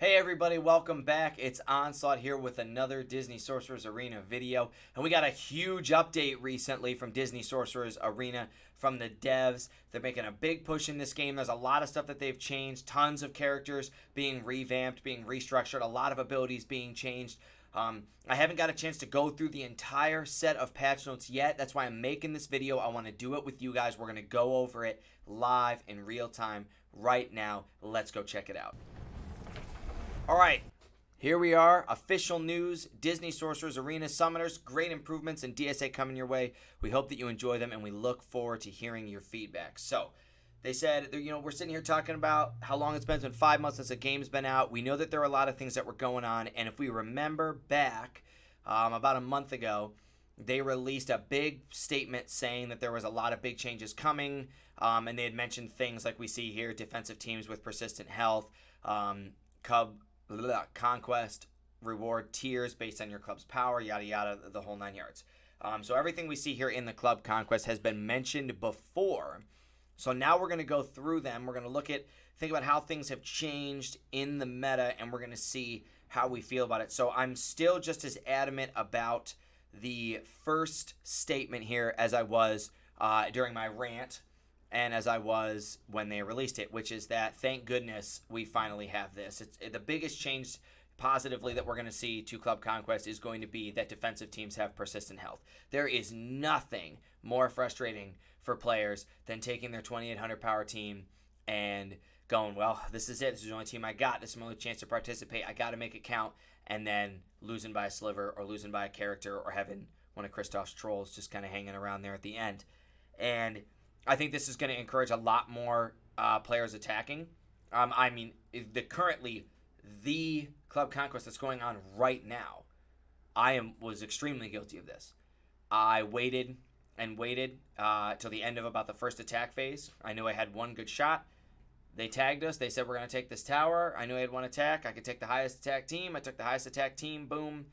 Hey everybody, welcome back. It's Onslaught here with another Disney Sorcerer's Arena video. And we got a huge update recently from Disney Sorcerer's Arena from the devs. They're making a big push in this game. There's a lot of stuff that they've changed. Tons of characters being revamped, being restructured. A lot of abilities being changed. I haven't got a chance to go through the entire set of patch notes yet. That's why I'm making this video. I want to do it with you guys. We're going to go over it live in real time right now. Let's go check it out. All right, here we are. Official news. Disney Sorcerer's Arena Summoners. Great improvements in DSA coming your way. We hope that you enjoy them, and we look forward to hearing your feedback. So, they said, we're sitting here talking about how long it's been. It's been 5 months since the game's been out. We know that there are a lot of things that were going on, and if we remember back about a month ago, they released a big statement saying that there was a lot of big changes coming, and they had mentioned things like we see here, defensive teams with persistent health, Conquest, reward tiers based on your club's power, yada yada, the whole 9 yards. So everything we see here in the club Conquest has been mentioned before. So now we're going to go through them. We're going to think about how things have changed in the meta, and we're going to see how we feel about it. So I'm still just as adamant about the first statement here as I was during my rant and as I was when they released it, which is that thank goodness we finally have this. It's the biggest change positively that we're going to see to Club Conquest is going to be that defensive teams have persistent health. There is nothing more frustrating for players than taking their 2800 power team and going, well, this is it. This is the only team I got. This is my only chance to participate. I got to make it count. And then losing by a sliver or losing by a character or having one of Kristoff's trolls just kind of hanging around there at the end. And I think this is going to encourage a lot more players attacking. Currently the Club Conquest that's going on right now, was extremely guilty of this. I waited and waited till the end of about the first attack phase. I knew I had one good shot. They tagged us. They said, we're going to take this tower. I knew I had one attack. I could take the highest attack team. I took the highest attack team. Boom.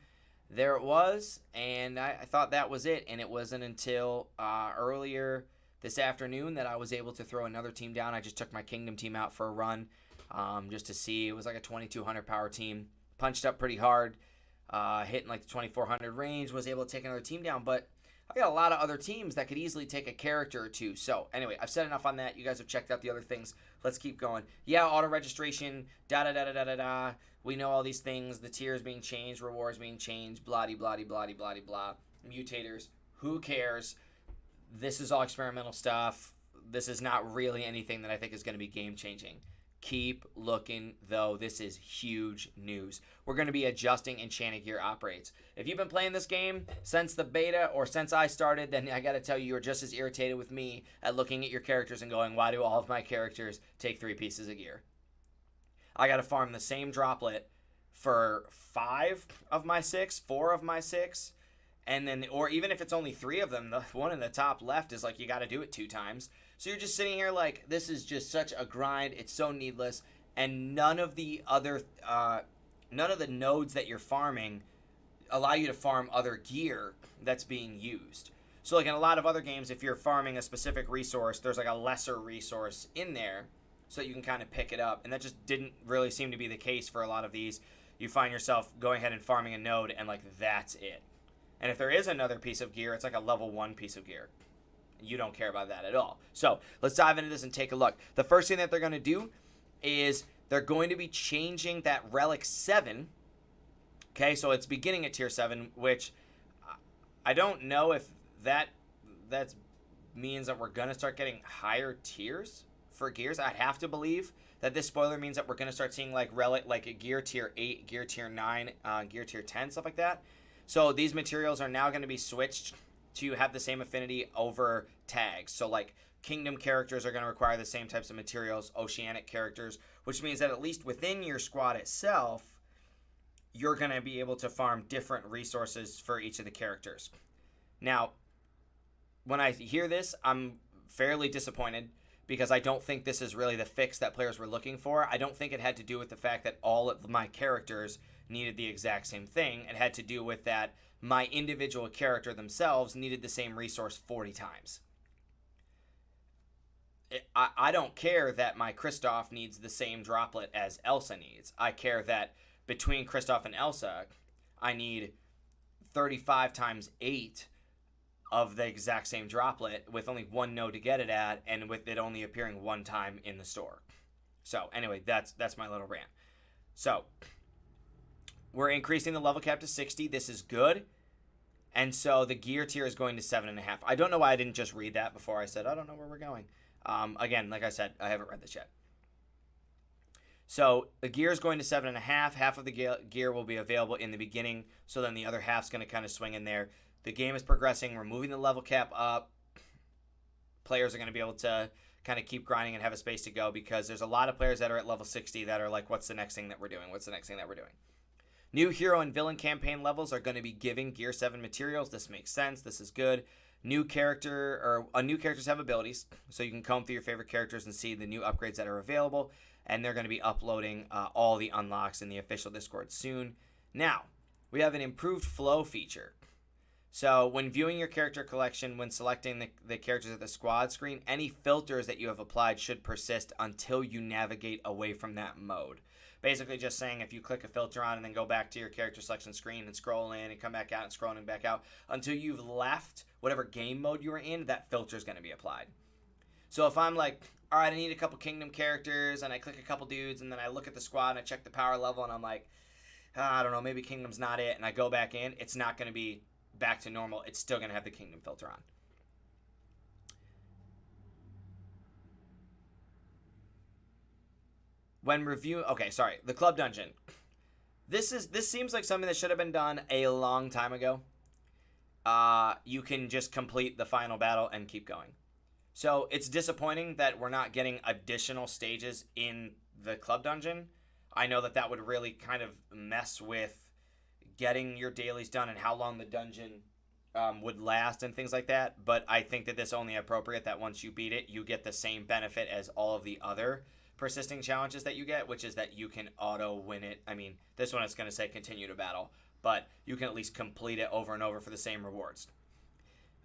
There it was. And I thought that was it. And it wasn't until earlier this afternoon that I was able to throw another team down. I just took my Kingdom team out for a run just to see. It was like a 2200 power team. Punched up pretty hard. Hitting like the 2400 range. Was able to take another team down. But I got a lot of other teams that could easily take a character or two. So anyway, I've said enough on that. You guys have checked out the other things. Let's keep going. Yeah, auto registration, da-da-da-da-da-da. We know all these things. The tiers being changed, rewards being changed, blah-de-blah-de-blah-de-blah-de-blah. Mutators, who cares? This is all experimental stuff. This is not really anything that I think is going to be game-changing. Keep looking, though. This is huge news. We're going to be adjusting Enchanted Gear operates. If you've been playing this game since the beta or since I started, then I got to tell you, you're just as irritated with me at looking at your characters and going, why do all of my characters take 3 pieces of gear? I got to farm the same droplet for 4 of my 6, and then, or even if it's only 3 of them, the one in the top left is like you got to do it 2 times. So you're just sitting here like, this is just such a grind. It's so needless, and none of the nodes that you're farming allow you to farm other gear that's being used. So like in a lot of other games, if you're farming a specific resource, there's like a lesser resource in there so that you can kind of pick it up. And that just didn't really seem to be the case for a lot of these. You find yourself going ahead and farming a node and like that's it. And if there is another piece of gear, it's like a level 1 piece of gear. You don't care about that at all. So let's dive into this and take a look. The first thing that they're going to do is they're going to be changing that Relic 7. Okay, so it's beginning at Tier 7, which I don't know if that means that we're going to start getting higher tiers for gears. I'd have to believe that this spoiler means that we're going to start seeing like Relic, like a Gear Tier 8, Gear Tier 9, Gear Tier 10, stuff like that. So these materials are now going to be switched to have the same affinity over tags. So like Kingdom characters are going to require the same types of materials, Oceanic characters, which means that at least within your squad itself, you're going to be able to farm different resources for each of the characters. Now, when I hear this, I'm fairly disappointed because I don't think this is really the fix that players were looking for. I don't think it had to do with the fact that all of my characters needed the exact same thing. It had to do with that my individual character themselves needed the same resource 40 times. I don't care that my Kristoff needs the same droplet as Elsa needs. I care that between Kristoff and Elsa, I need 35 times 8 of the exact same droplet with only one node to get it at, and with it only appearing one time in the store. So anyway, that's my little rant. So we're increasing the level cap to 60. This is good. And so the gear tier is going to 7.5. I don't know why I didn't just read that before I said, I don't know where we're going. Again, like I said, I haven't read this yet. So the gear is going to 7.5. Half of the gear will be available in the beginning. So then the other half's going to kind of swing in there. The game is progressing. We're moving the level cap up. Players are going to be able to kind of keep grinding and have a space to go, because there's a lot of players that are at level 60 that are like, what's the next thing that we're doing? What's the next thing that we're doing? New hero and villain campaign levels are going to be giving Gear 7 materials. This makes sense. This is good. New characters have abilities, so you can comb through your favorite characters and see the new upgrades that are available, and they're going to be uploading all the unlocks in the official Discord soon. Now, we have an improved flow feature. So when viewing your character collection, when selecting the characters at the squad screen, any filters that you have applied should persist until you navigate away from that mode. Basically just saying, if you click a filter on and then go back to your character selection screen and scroll in and come back out and scroll in and back out, until you've left whatever game mode you were in, that filter is going to be applied. So if I'm like, all right, I need a couple kingdom characters, and I click a couple dudes, and then I look at the squad and I check the power level, and I'm like, I don't know, maybe kingdom's not it, and I go back in, it's not going to be back to normal. It's still going to have the kingdom filter on. When review, the club dungeon. This seems like something that should have been done a long time ago. You can just complete the final battle and keep going. So it's disappointing that we're not getting additional stages in the club dungeon. I know that would really kind of mess with getting your dailies done and how long the dungeon would last and things like that. But I think that this only appropriate that once you beat it, you get the same benefit as all of the other persisting challenges that you get, which is that you can auto win it. I mean, this one is going to say continue to battle, but you can at least complete it over and over for the same rewards.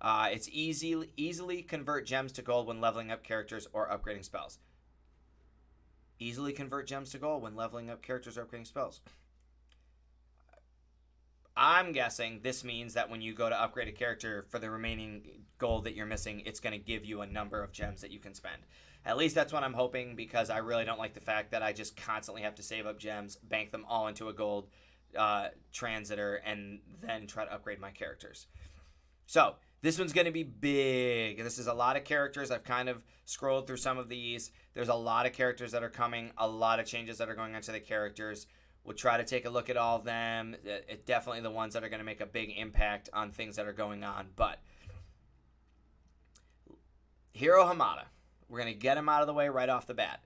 It's easily convert gems to gold when leveling up characters or upgrading spells. Easily convert gems to gold when leveling up characters or upgrading spells. I'm guessing this means that when you go to upgrade a character, for the remaining gold that you're missing, it's going to give you a number of gems that you can spend. At least that's what I'm hoping, because I really don't like the fact that I just constantly have to save up gems, bank them all into a gold transitor, and then try to upgrade my characters. So this one's going to be big. This is a lot of characters. I've kind of scrolled through some of these. There's a lot of characters that are coming, a lot of changes that are going on to the characters. We'll try to take a look at all of them. It's definitely the ones that are going to make a big impact on things that are going on. But Hiro Hamada, we're going to get him out of the way right off the bat.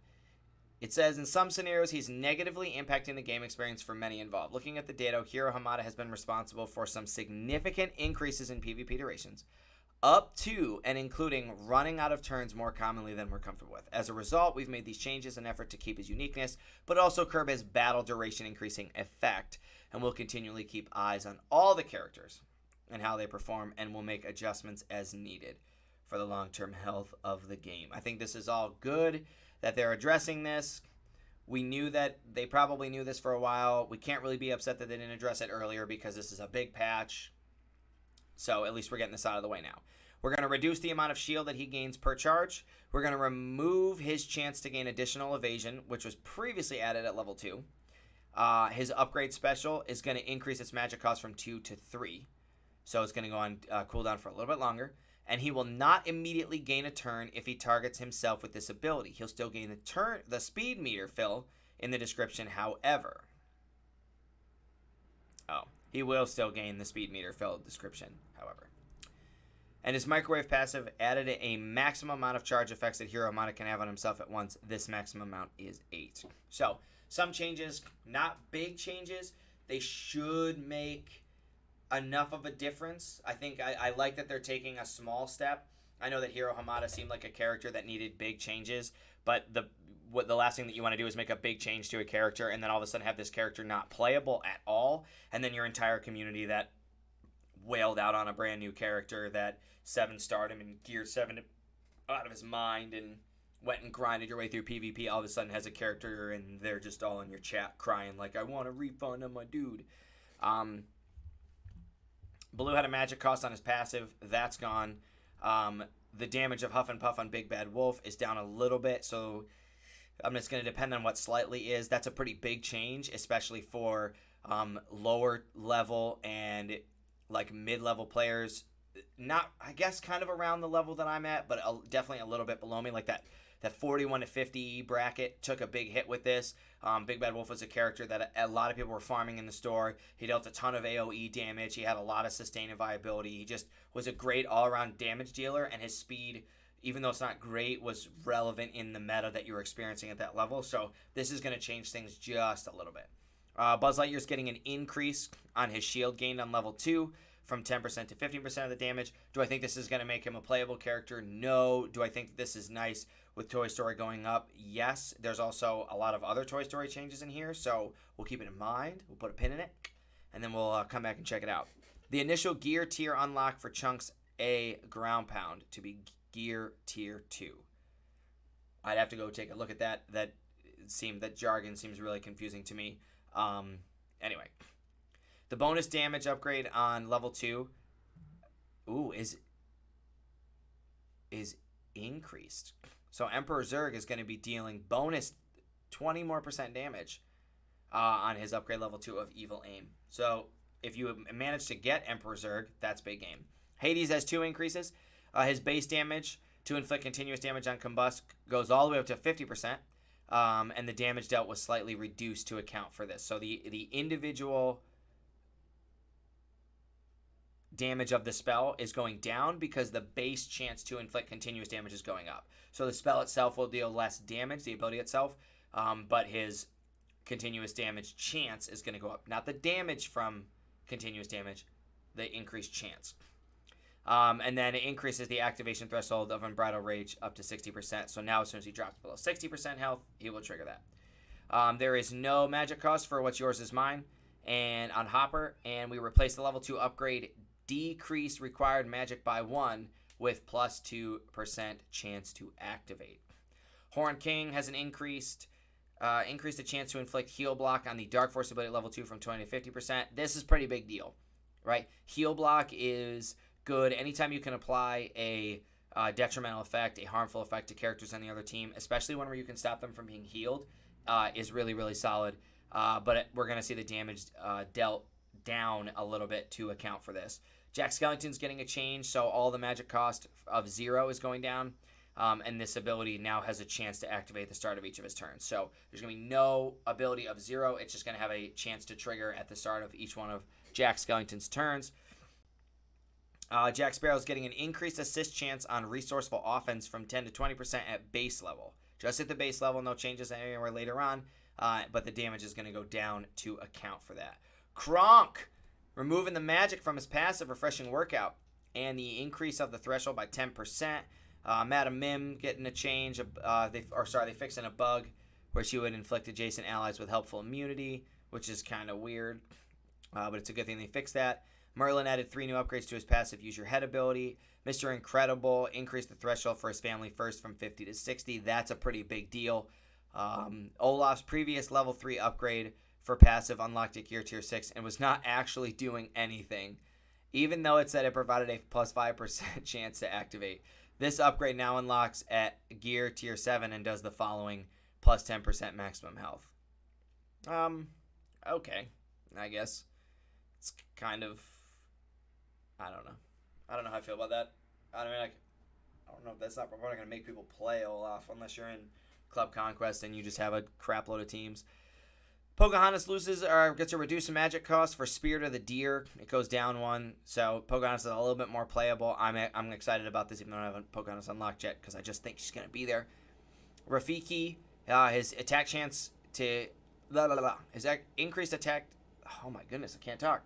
It says, in some scenarios, he's negatively impacting the game experience for many involved. Looking at the data, Hiro Hamada has been responsible for some significant increases in PvP durations, up to and including running out of turns more commonly than we're comfortable with. As a result, we've made these changes in an effort to keep his uniqueness, but also curb his battle duration increasing effect, and we'll continually keep eyes on all the characters and how they perform, and we'll make adjustments as needed for the long-term health of the game. I think this is all good that they're addressing this. We knew that they probably knew this for a while. We can't really be upset that they didn't address it earlier, because this is a big patch. So at least we're getting this out of the way now. We're going to reduce the amount of shield that he gains per charge. We're going to remove his chance to gain additional evasion, which was previously added at level 2. His upgrade special is going to increase its magic cost from 2 to 3. So it's going to go on cooldown for a little bit longer. And he will not immediately gain a turn if he targets himself with this ability. He'll still gain the speed meter fill in the description, however. He will still gain the speed meter fill description, however. And his microwave passive added a maximum amount of charge effects that Hiro Hamada can have on himself at once. This maximum amount is 8. So, some changes, not big changes. They should make enough of a difference. I think I like that they're taking a small step. I know that Hiro Hamada seemed like a character that needed big changes, but the last thing that you want to do is make a big change to a character and then all of a sudden have this character not playable at all, and then your entire community that wailed out on a brand new character that 7-starred him and geared 7 out of his mind, and went and grinded your way through PvP, all of a sudden has a character and they're just all in your chat crying like, I want a refund on my dude. Blue had a magic cost on his passive. That's gone. The damage of Huff and Puff on Big Bad Wolf is down a little bit, so I'm just going to depend on what slightly is. That's a pretty big change, especially for lower level and like mid-level players. Not, I guess, kind of around the level that I'm at, but definitely a little bit below me. Like that 41 to 50 bracket took a big hit with this. Big Bad Wolf was a character that a lot of people were farming in the store. He dealt a ton of AoE damage. He had a lot of sustain and viability. He just was a great all-around damage dealer, and his speed, even though it's not great, was relevant in the meta that you were experiencing at that level. So this is going to change things just a little bit. Buzz Lightyear's getting an increase on his shield gained on level 2 from 10% to 15% of the damage. Do I think this is going to make him a playable character? No. Do I think this is nice with Toy Story going up? Yes. There's also a lot of other Toy Story changes in here, so we'll keep it in mind. We'll put a pin in it, and then we'll come back and check it out. The initial gear tier unlock for Chunks A Ground Pound to be gear tier 2. I'd have to go take a look at that. That jargon seems really confusing to me. Anyway, the bonus damage upgrade on level 2, is increased. So Emperor Zurg is going to be dealing bonus 20% more damage on his upgrade level 2 of Evil Aim. So if you manage to get Emperor Zurg, that's big game. Hades has 2 increases. His base damage to inflict continuous damage on Combust goes all the way up to 50%. And the damage dealt was slightly reduced to account for this. So the individual damage of the spell is going down because the base chance to inflict continuous damage is going up. So the spell itself will deal less damage, the ability itself, but his continuous damage chance is going to go up. Not the damage from continuous damage, the increased chance. And then it increases the activation threshold of Unbridled Rage up to 60%. So now as soon as he drops below 60% health, he will trigger that. There is no magic cost for What's Yours Is Mine and on Hopper. And we replace the level 2 upgrade decrease required magic by 1 with plus 2% chance to activate. Horn King has an increased the chance to inflict heal block on the Dark Force ability at level 2 from 20 to 50%. This is pretty big deal, right? Heal block is good anytime you can apply a detrimental effect, a harmful effect to characters on the other team, especially one where you can stop them from being healed, is really, really solid. But we're going to see the damage dealt down a little bit to account for this. Jack Skellington's getting a change, so all the magic cost of 0 is going down, and this ability now has a chance to activate at the start of each of his turns. So there's going to be no ability of 0. It's just going to have a chance to trigger at the start of each one of Jack Skellington's turns. Jack Sparrow's getting an increased assist chance on resourceful offense from 10 to 20% at base level. Just at the base level, no changes anywhere later on, but the damage is going to go down to account for that. Kronk, removing the magic from his passive, Refreshing Workout, and the increase of the threshold by 10%. Madam Mim getting a change. They fixing a bug where she would inflict adjacent allies with helpful immunity, which is kind of weird, but it's a good thing they fixed that. Merlin added 3 new upgrades to his passive Use Your Head ability. Mr. Incredible increased the threshold for his family first from 50 to 60. That's a pretty big deal. Olaf's previous level 3 upgrade for passive unlocked at gear tier 6 and was not actually doing anything, even though it said it provided a plus 5% chance to activate. This upgrade now unlocks at gear tier 7 and does the following: plus 10% maximum health. Okay, I guess. It's kind of, I don't know how I feel about that. I mean, I don't know if that's not probably going to make people play Olaf unless you're in Club Conquest and you just have a crap load of teams. Pocahontas gets a reduced magic cost for Spirit of the Deer. It goes down 1, so Pocahontas is a little bit more playable. I'm excited about this, even though I haven't Pocahontas unlocked yet, because I just think she's going to be there. Rafiki, his attack chance to... His increased attack... Oh my goodness, I can't talk.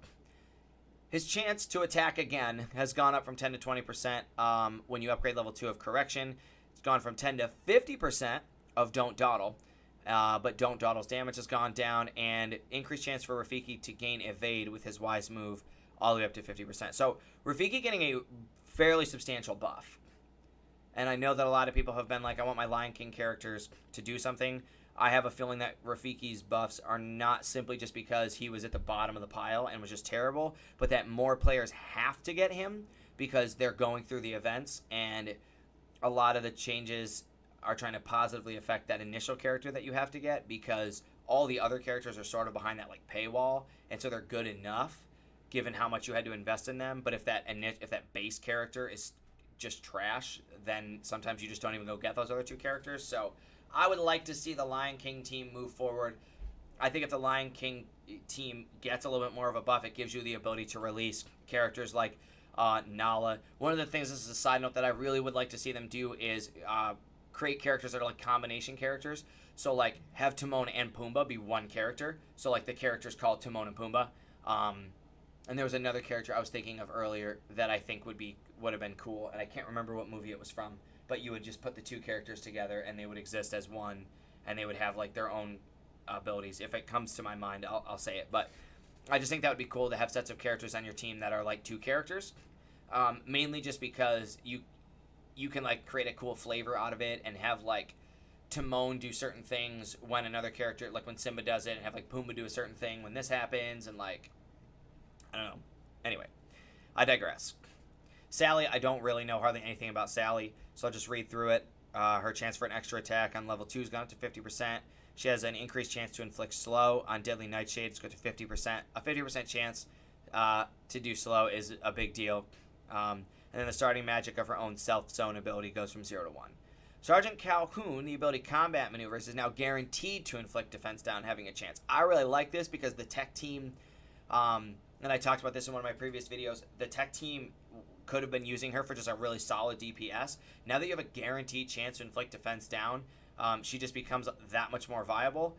His chance to attack again has gone up from 10 to 20% when you upgrade level 2 of Correction. It's gone from 10 to 50% of Don't Dawdle. But Don't Dawdle's damage has gone down, and increased chance for Rafiki to gain Evade with his Wise move all the way up to 50%. So Rafiki getting a fairly substantial buff. And I know that a lot of people have been like, I want my Lion King characters to do something. I have a feeling that Rafiki's buffs are not simply just because he was at the bottom of the pile and was just terrible, but that more players have to get him because they're going through the events, and a lot of the changes are trying to positively affect that initial character that you have to get, because all the other characters are sort of behind that like paywall, and so they're good enough given how much you had to invest in them. But if that base character is just trash, then sometimes you just don't even go get those other two characters. So I would like to see the Lion King team move forward. I think if the Lion King team gets a little bit more of a buff, it gives you the ability to release characters like Nala. One of the things, this is a side note, that I really would like to see them do is create characters that are like combination characters. So like have Timon and Pumbaa be one character. So like the character's called Timon and Pumbaa. And there was another character I was thinking of earlier that I think would have been cool, and I can't remember what movie it was from. But you would just put the two characters together, and they would exist as one, and they would have like their own abilities. If it comes to my mind, I'll say it. But I just think that would be cool to have sets of characters on your team that are like two characters, mainly just because you can like create a cool flavor out of it and have like Timon do certain things when another character, like when Simba does it, and have like Pumbaa do a certain thing when this happens, and like I don't know. Anyway, I digress. Sally, I don't really know hardly anything about Sally, so I'll just read through it. Her chance for an extra attack on level 2 has gone up to 50%. She has an increased chance to inflict slow on Deadly Nightshade. It's got to 50%. A 50% chance to do slow is a big deal. And then the starting magic of her own self-zone ability goes from 0 to 1. Sergeant Calhoun, the ability Combat Maneuvers, is now guaranteed to inflict defense down, having a chance. I really like this because the tech team, and I talked about this in one of my previous videos, the tech team could have been using her for just a really solid DPS. Now that you have a guaranteed chance to inflict defense down, she just becomes that much more viable.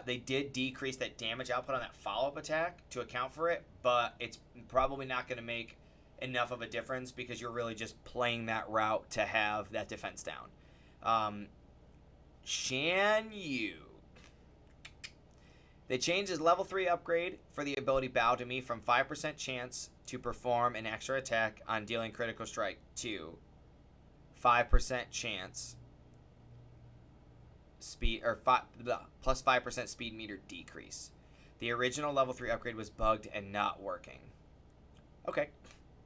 They did decrease that damage output on that follow-up attack to account for it, but it's probably not going to make enough of a difference because you're really just playing that route to have that defense down. Shan Yu. They changed his level 3 upgrade for the ability Bow to Me from 5% chance to perform an extra attack on dealing critical strike to 5% chance speed, or plus 5% speed meter decrease. The original level 3 upgrade was bugged and not working. Okay,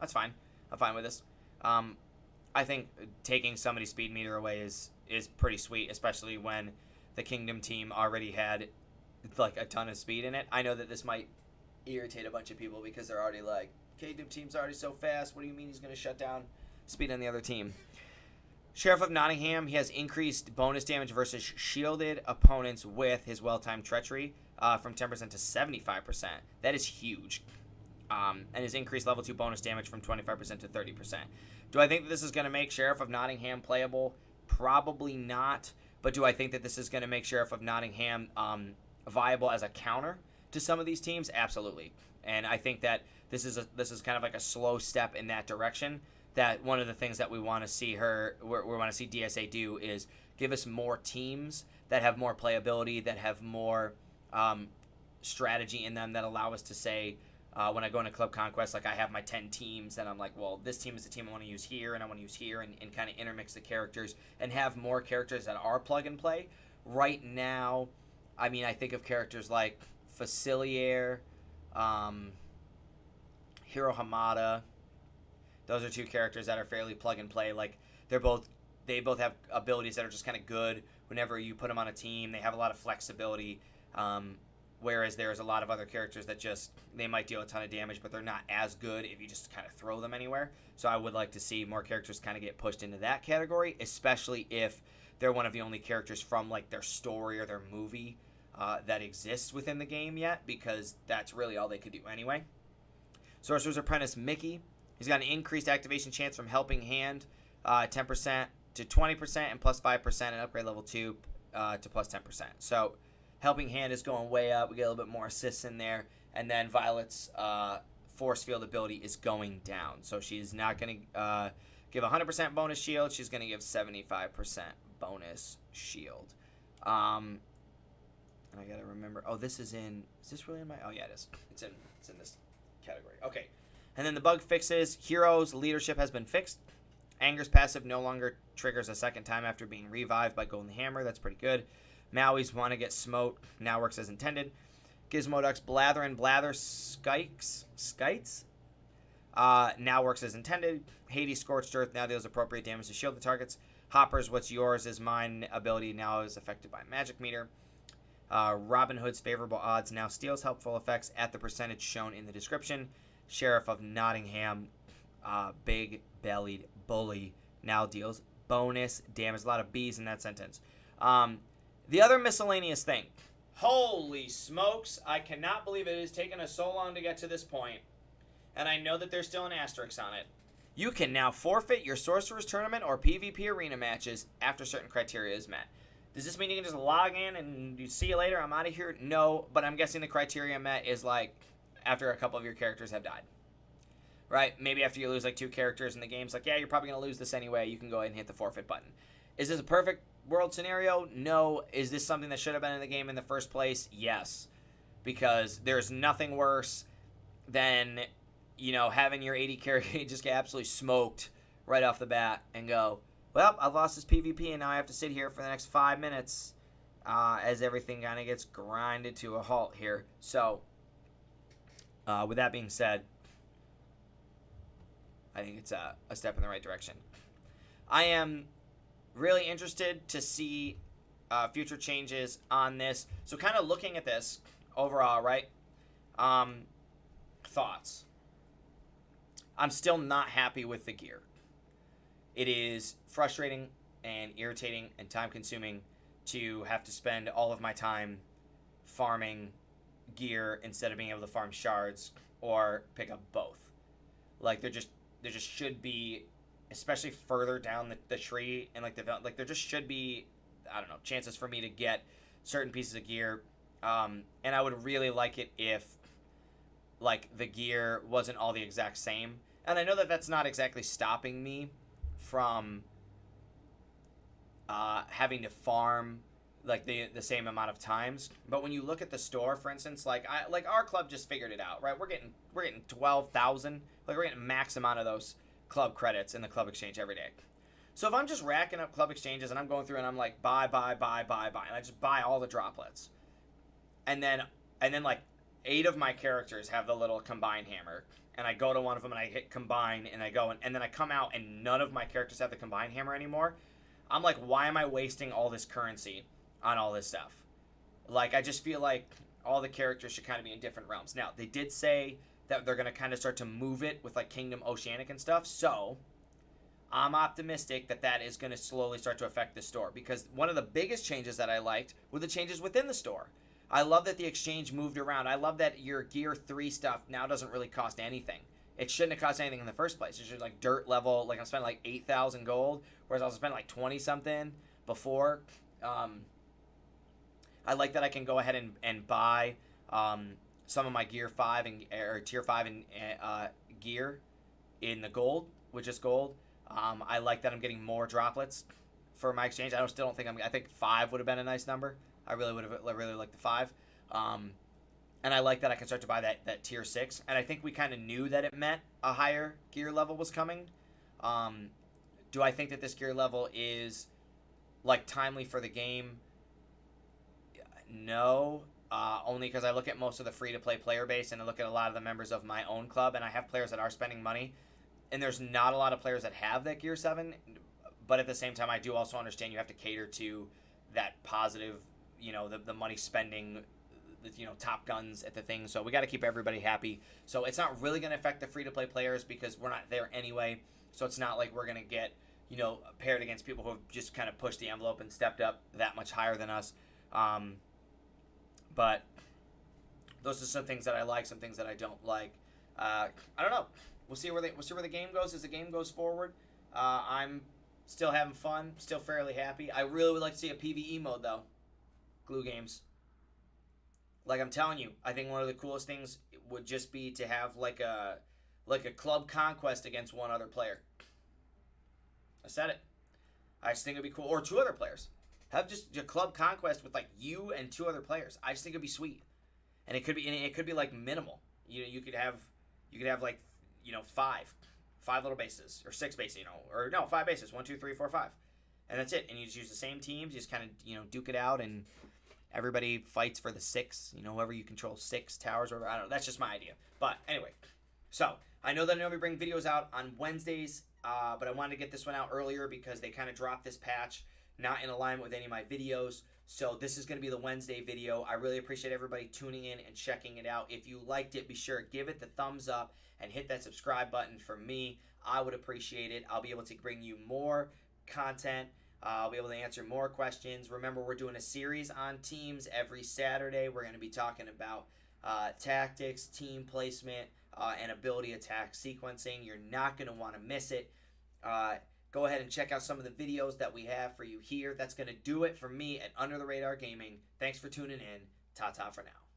that's fine. I'm fine with this. I think taking somebody's speed meter away is pretty sweet, especially when the Kingdom team already had like a ton of speed in it. I know that this might irritate a bunch of people because they're already like, Kingdom team's already so fast. What do you mean he's going to shut down speed on the other team? Sheriff of Nottingham, he has increased bonus damage versus shielded opponents with his well-timed treachery from 10% to 75%. That is huge. And his increased level 2 bonus damage from 25% to 30%. Do I think that this is going to make Sheriff of Nottingham playable? Probably not. But do I think that this is going to make Sheriff of Nottingham viable as a counter to some of these teams? Absolutely. And I think that this is kind of like a slow step in that direction. That one of the things that we want to see we want to see DSA do is give us more teams that have more playability, that have more strategy in them, that allow us to say, when I go into Club Conquest, like I have my 10 teams, and I'm like, well, this team is the team I want to use here, and I want to use here, and kind of intermix the characters and have more characters that are plug and play. Right now, I mean, I think of characters like Facilier, Hiro Hamada. Those are two characters that are fairly plug and play. Like they both have abilities that are just kind of good whenever you put them on a team. They have a lot of flexibility. Whereas there's a lot of other characters that just, they might deal a ton of damage, but they're not as good if you just kind of throw them anywhere. So I would like to see more characters kind of get pushed into that category, especially if they're one of the only characters from like their story or their movie that exists within the game yet, because that's really all they could do anyway. Sorcerer's Apprentice Mickey. He's got an increased activation chance from Helping Hand, 10% to 20%, and plus 5%, and upgrade level 2 to plus 10%. So Helping Hand is going way up. We get a little bit more assists in there. And then Violet's Force Field ability is going down. So she's not going to give 100% bonus shield. She's going to give 75% bonus shield. And I got to remember. Oh, is this really in my? Oh, yeah, it is. It's in this category. Okay. And then the bug fixes. Heroes leadership has been fixed. Anger's passive no longer triggers a second time after being revived by Golden Hammer. That's pretty good. Maui's Want to Get Smote now works as intended. Gizmoduck's Blather and Blather Skites now works as intended. Hades' Scorched Earth now deals appropriate damage to shield the targets. Hopper's What's Yours is Mine ability now is affected by Magic Meter. Robin Hood's Favorable Odds now steals helpful effects at the percentage shown in the description. Sheriff of Nottingham, Big Bellied Bully now deals bonus damage. A lot of B's in that sentence. The other miscellaneous thing. Holy smokes, I cannot believe it has taken us so long to get to this point. And I know that there's still an asterisk on it. You can now forfeit your Sorcerer's Tournament or PvP arena matches after certain criteria is met. Does this mean you can just log in and you see you later, I'm out of here? No, but I'm guessing the criteria met is like after a couple of your characters have died. Right? Maybe after you lose like 2 characters in the game's like, yeah, you're probably going to lose this anyway. You can go ahead and hit the forfeit button. Is this a perfect world scenario? No. Is this something that should have been in the game in the first place? Yes. Because there's nothing worse than, you know, having your 80 character just get absolutely smoked right off the bat and go, well, I've lost this PvP and now I have to sit here for the next 5 minutes as everything kind of gets grinded to a halt here. So, with that being said, I think it's a step in the right direction. I am really interested to see future changes on this. So kind of looking at this overall, right? Thoughts. I'm still not happy with the gear. It is frustrating and irritating and time-consuming to have to spend all of my time farming gear instead of being able to farm shards or pick up both. Like there just should be, especially further down the tree and there just should be, I don't know, chances for me to get certain pieces of gear. And I would really like it if like the gear wasn't all the exact same. And I know that that's not exactly stopping me from having to farm like the same amount of times. But when you look at the store, for instance, like our club just figured it out, right? We're getting 12,000, like we're getting max amount of those club credits in the club exchange every day. So if I'm just racking up club exchanges and I'm going through and I'm like buy, and I just buy all the droplets, and then like 8 of my characters have the little combine hammer, and I go to one of them and I hit combine and I go and then I come out and none of my characters have the combine hammer anymore. I'm like, why am I wasting all this currency on all this stuff? Like, I just feel like all the characters should kind of be in different realms. Now, they did say that they're going to kind of start to move it with like Kingdom Oceanic and stuff, so I'm optimistic that that is going to slowly start to affect the store, because one of the biggest changes that I liked were the changes within the store. I love that the exchange moved around. I love that your Gear 3 stuff now doesn't really cost anything. It shouldn't have cost anything in the first place. It's just like dirt level. Like I'm spending like 8,000 gold, whereas I was spending like 20 something before. I like that I can go ahead and buy some of my Gear 5 or Tier 5 and gear in the gold, with just gold. I like that I'm getting more droplets for my exchange. I think 5 would have been a nice number. I really would have really liked the 5. And I like that I can start to buy that Tier 6. And I think we kind of knew that it meant a higher gear level was coming. Do I think that this gear level is like timely for the game? No. Only because I look at most of the free-to-play player base and I look at a lot of the members of my own club, and I have players that are spending money. And there's not a lot of players that have that Gear 7. But at the same time, I do also understand you have to cater to that positive, the money spending, Top Guns at the thing. So we got to keep everybody happy. So it's not really going to affect the free-to-play players because we're not there anyway. So it's not like we're going to get, paired against people who have just kind of pushed the envelope and stepped up that much higher than us. But those are some things that I like, some things that I don't like. I don't know. We'll see where the game goes as the game goes forward. I'm still having fun, still fairly happy. I really would like to see a PvE mode though. Glu Games. Like I'm telling you, I think one of the coolest things would just be to have like a club conquest against one other player. I said it. I just think it'd be cool, or 2 other players. Have just a club conquest with like you and 2 other players. I just think it'd be sweet, and it could be like minimal. You could have like 5 5 little bases, or 6 bases, or no, 5 bases, 1, 2, 3, 4, 5. And that's it. And you just use the same teams, you just kind of, duke it out, and everybody fights for the 6, whoever you control 6 towers, or I don't know. That's just my idea. But anyway, so I know that I normally bring videos out on Wednesdays, but I wanted to get this one out earlier because they kind of dropped this patch, not in alignment with any of my videos. So this is going to be the Wednesday video. I really appreciate everybody tuning in and checking it out. If you liked it, be sure to give it the thumbs up and hit that subscribe button for me. I would appreciate it. I'll be able to bring you more content. I'll be able to answer more questions. Remember, we're doing a series on teams every Saturday. We're going to be talking about tactics, team placement, and ability attack sequencing. You're not going to want to miss it. Go ahead and check out some of the videos that we have for you here. That's going to do it for me at Under the Radar Gaming. Thanks for tuning in. Ta-ta for now.